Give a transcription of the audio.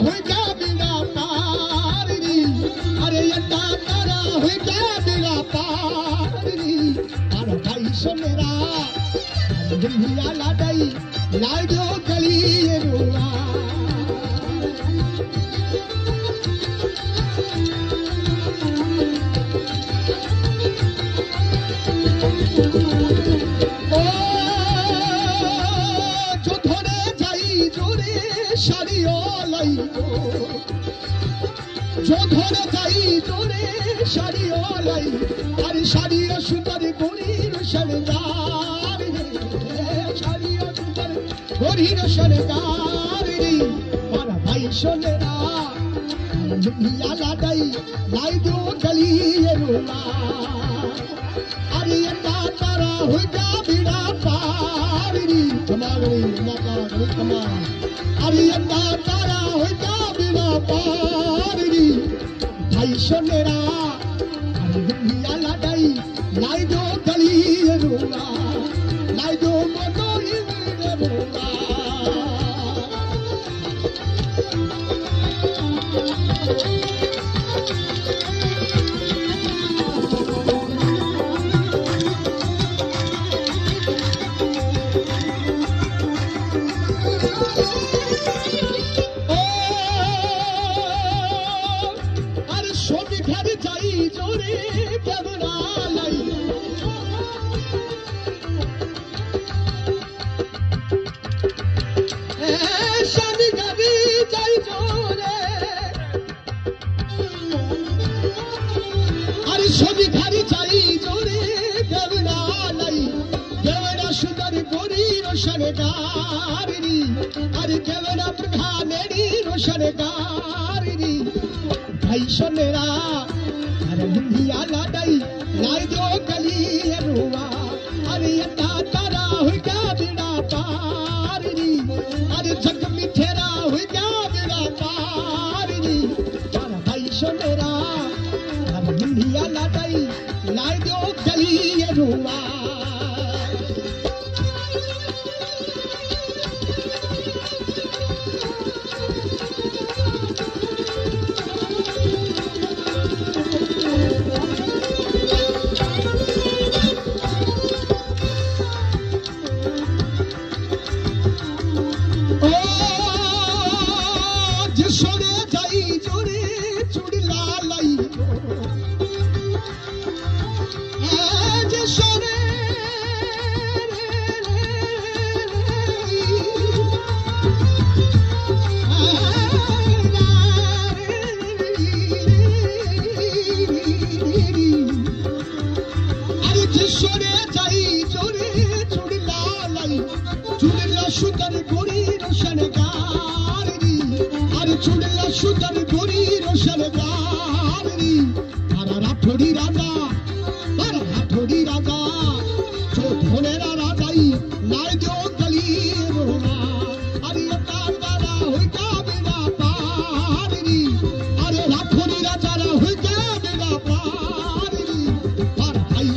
हुई क्या बिना पारी अरे अड्डा तारा हुई क्या बिना पारी अरे भाई सुनेरा दुनिया लाडई लाडो गली रुआ जो धरे जाई जोरे शाड़ियो लाई अरे शाड़ियो सुंदर गोरी शरदार शाड़ियो सुंदर गोरी शरदार पर भाई सोनेरा दुनिया लाडई लाई दो गली रुआ अरे अड्डा तारा हुआ बिना पारी कमागरी माता गरी कमा अरे अड्डा तारा हुआ बिना पारी भाई सोनेरा दुनिया लाडई लाई दो गली रुआ लाई दो मोटोई रुआ अरे केवड़ा प्रधानेरी रोशनगारी भाई सोनेरा अरे दुनिया लाडई लाई दो गली रुआ अरे अड्डा तारा हुई क्या बिना पारी अरे जग मिठेरा हुई क्या बिना पारी अरे भाई सोनेरा अरे दुनिया लाडई लाई दो गली रुआ सुंदर गोरी रोशनगारी अरे राठौड़ी राजा जो धोनेरा राजाई लाई दो गली रोना अरे अड्डा तारा हुई क्या बिना पारी अरे राठौड़ी राजा हुई क्या बिना पारी पर भाई